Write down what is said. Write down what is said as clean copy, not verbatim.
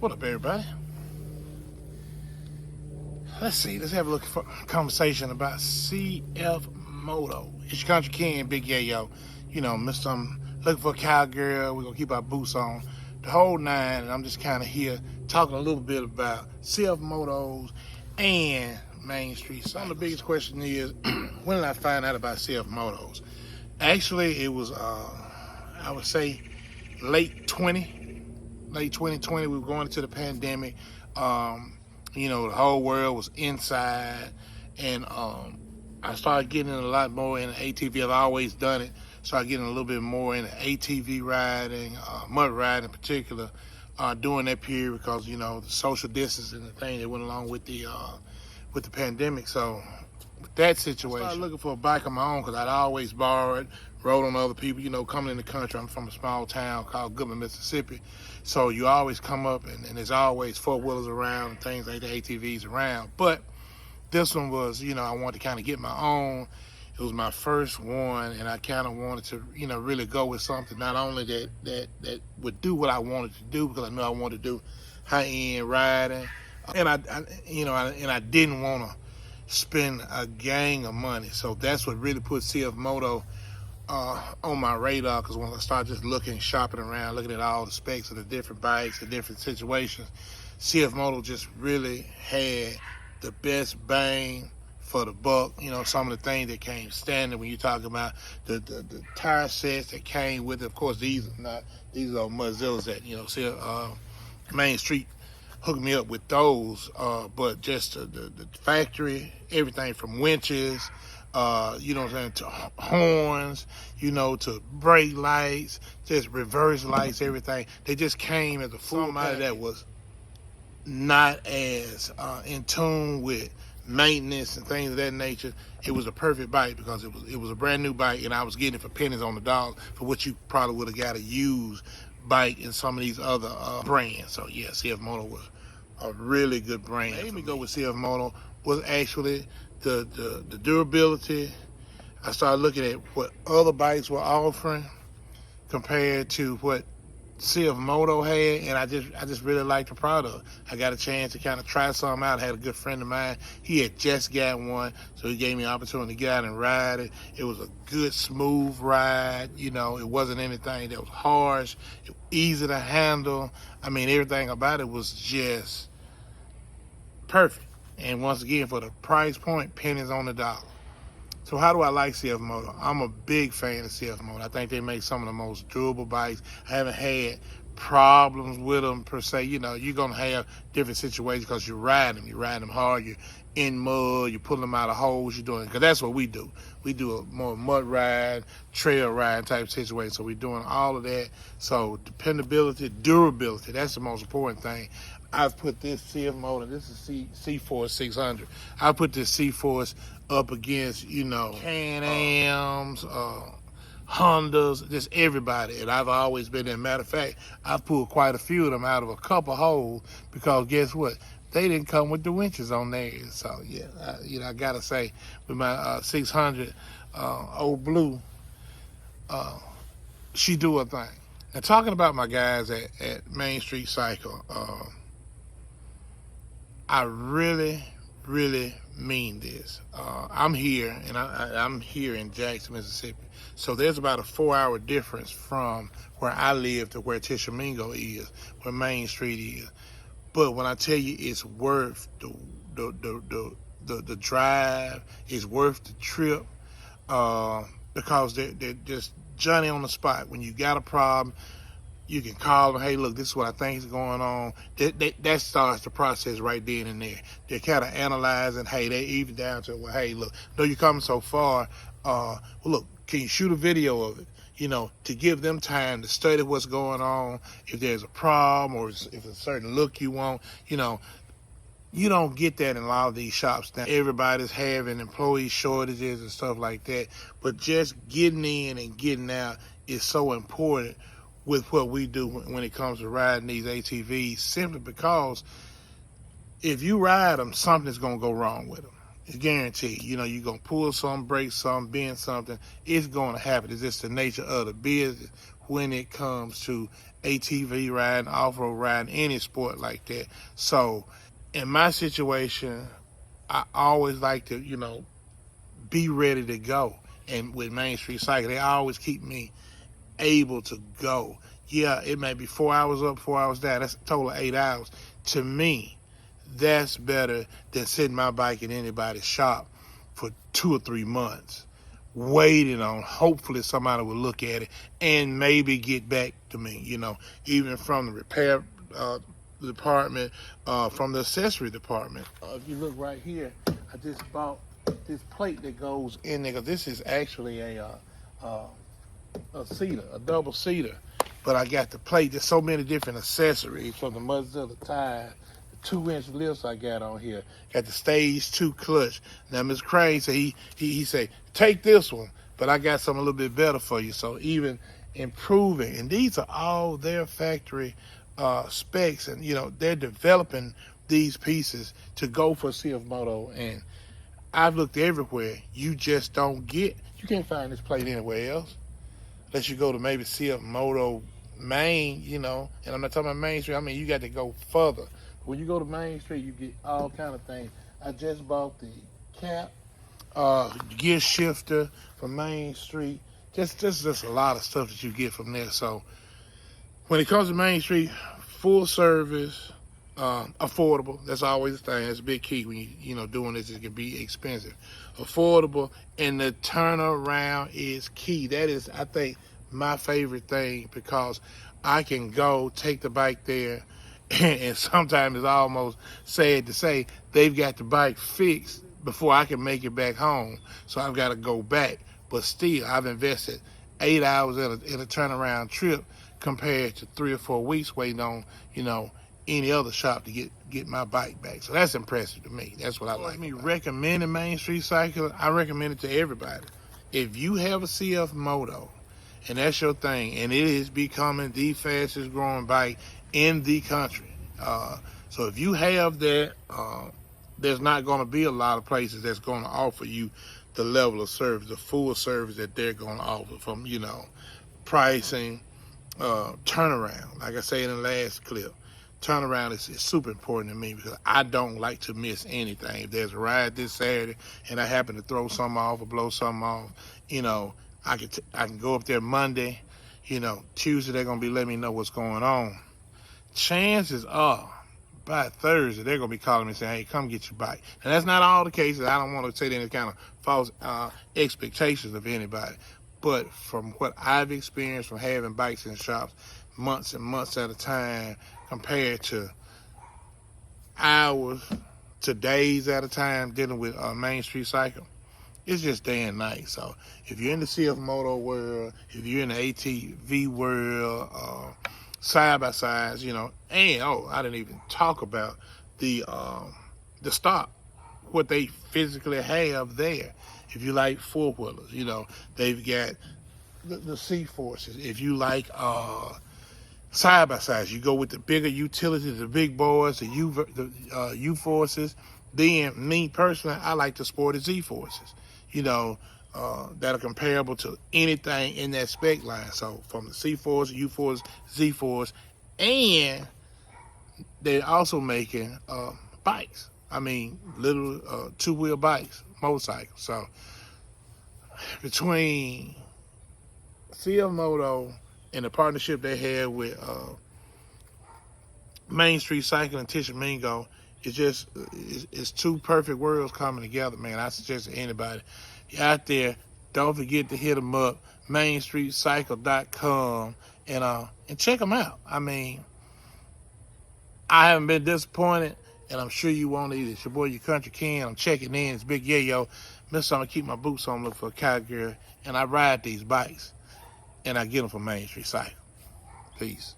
What up, everybody? Let's have a look for a conversation about CF Moto. It's your country king, Big Yayo. You know, Mr. I'm looking for a cowgirl. We're gonna keep our boots on, the whole nine. And I'm just kind of here talking a little bit about CF Motos and Main Street. So the biggest question is, when did I find out about CF Motos? Actually, it was I would say late 2020. We were going into the pandemic. You know, the whole world was inside, and I started getting a lot more into ATV. I've always done it. Started getting a little bit more into ATV riding, mud riding in particular, during that period because, you know, the social distancing and the thing that went along with the pandemic. So with that situation, I started looking for a bike of my own because I'd always borrowed, rode on other people. You know, coming in the country, I'm from a small town called Goodman, Mississippi. So you always come up and there's always four-wheelers around and things like the ATVs around. But this one was, you know, I wanted to kind of get my own. It was my first one, and I kind of wanted to, you know, really go with something not only that would do what I wanted to do, because I knew I wanted to do high-end riding, and I didn't want to spend a gang of money. So that's what really put CF Moto on my radar, because when I started just shopping around, looking at all the specs of the different bikes, the different situations, CF Moto just really had the best bang for the buck. You know, some of the things that came standard when you talk about the tire sets that came with it. Of course, these are Motzillas that, you know, Main Street hooked me up with those, but just the factory, everything from winches, you know what I'm saying, to horns, you know, to brake lights, just reverse lights, everything. They just came as a full package that was not as in tune with maintenance and things of that nature. It was a perfect bike because it was a brand new bike, and I was getting it for pennies on the dollar for what you probably would have got a used bike in some of these other brands. So yeah, CF Moto was a really good brand. What made me go with CF Moto was actually the durability. I started looking at what other bikes were offering compared to what CF Moto had, and I just really liked the product. I got a chance to kind of try something out. I had a good friend of mine. He had just got one, so he gave me an opportunity to get out and ride it. It was a good, smooth ride. You know, it wasn't anything that was harsh. It was easy to handle. I mean, everything about it was just perfect. And once again, for the price point, pennies on the dollar. So how do I like CF Moto? I'm a big fan of CF Moto. I think they make some of the most durable bikes. I haven't had problems with them per se. You know, you're gonna have different situations because you ride them hard, you're in mud, you pull them out of holes, you're doing, because that's what we do. We do a more mud ride, trail ride type situation. So we're doing all of that. So dependability, durability, that's the most important thing. I've put this CF Moto, this is C-Force 600. I put this C-Force up against, you know, Can-Ams, Hondas, just everybody. And I've always been there. Matter of fact, I've pulled quite a few of them out of a couple holes because guess what? They didn't come with the winches on theirs. So yeah, I gotta say, with my 600 old blue, she do her thing. Now talking about my guys at Main Street Cycle, I really, really mean this. I'm here, and I'm here in Jackson, Mississippi. So there's about a 4-hour difference from where I live to where Tishomingo is, where Main Street is. But when I tell you it's worth the drive, it's worth the trip, because they're just Johnny on the spot. When you got a problem, you can call them, hey, look, this is what I think is going on. That starts the process right then and there. They're kind of analyzing, hey, they even down to, well, hey, look, no, you're coming so far. Well, look, can you shoot a video of it? You know, to give them time to study what's going on, if there's a problem or if it's a certain look you want. You know, you don't get that in a lot of these shops now. Everybody's having employee shortages and stuff like that. But just getting in and getting out is so important with what we do when it comes to riding these ATVs, simply because if you ride them, something's going to go wrong with them. It's guaranteed. You know, you're going to pull something, break something, bend something. It's going to happen. It's just the nature of the business when it comes to ATV riding, off-road riding, any sport like that. So in my situation, I always like to, be ready to go. And with Main Street Cycle, they always keep me able to go. Yeah, it may be 4 hours up, 4 hours down. That's a total of 8 hours. To me, that's better than sitting my bike in anybody's shop for 2 or 3 months, waiting on hopefully somebody will look at it and maybe get back to me, even from the repair department, from the accessory department. If you look right here, I just bought this plate that goes in there. This is actually a seater, a double seater, but I got the plate. There's so many different accessories, from the Mozilla tire, the 2-inch lifts I got on here, got the stage 2 clutch. Now Mr. Crane said he said, take this one, but I got something a little bit better for you. So even improving, and these are all their factory specs, and they're developing these pieces to go for CF Moto. And I've looked everywhere. You just don't you can't find this plate anywhere else, unless you go to maybe CF Moto Main, and I'm not talking about Main Street. I mean, you got to go further. When you go to Main Street, you get all kind of things. I just bought the cap, gear shifter from Main Street. Just a lot of stuff that you get from there. So when it comes to Main Street, full service, affordable. That's always the thing. That's a big key when you doing this. It can be expensive, affordable, and the turnaround is key. That is, I think, my favorite thing, because I can go take the bike there, and sometimes it's almost sad to say they've got the bike fixed before I can make it back home. So I've got to go back. But still, I've invested 8 hours in a turnaround trip compared to 3 or 4 weeks waiting on, any other shop to get my bike back. So that's impressive to me. That's what I like. Me recommending Main Street Cycle, I recommend it to everybody. If you have a CF Moto and that's your thing, and it is becoming the fastest growing bike in the country, so if you have that, there's not going to be a lot of places that's going to offer you the level of service, the full service that they're going to offer, from pricing, turnaround. Like I said in the last clip, turnaround is super important to me, because I don't like to miss anything. If there's a ride this Saturday and I happen to throw something off or blow something off, I can go up there Monday. Tuesday they're gonna be letting me know what's going on. Chances are by Thursday they're gonna be calling me saying, "Hey, come get your bike." And that's not all the cases. I don't want to set any kind of false expectations of anybody. But from what I've experienced from having bikes in shops months and months at a time, compared to hours to days at a time dealing with Main Street Cycle, it's just day and night. So if you're in the CF Moto world, if you're in the ATV world, side-by-sides, and I didn't even talk about the stock, what they physically have there. If you like four-wheelers, they've got the C-Forces. If you like side-by-sides, you go with the bigger utilities, the big boys, the U-Forces. Then, me personally, I like the sporty Z-Forces, that are comparable to anything in that spec line. So from the C-Force, U-Force, Z-Force, and they're also making bikes. I mean, little two-wheel bikes, motorcycles. So between CF Moto and the partnership they had with Main Street Cycle and Tishomingo, it's two perfect worlds coming together, man. I suggest to anybody out there, don't forget to hit them up, mainstreetcycle.com, and check them out. I mean, I haven't been disappointed, and I'm sure you won't either. It's your boy, your country king. I'm checking in. It's Big Yayo. Mister, I'm going to keep my boots on, look for a cowgirl, and I ride these bikes, and I get them from Main Street Cycle. Peace.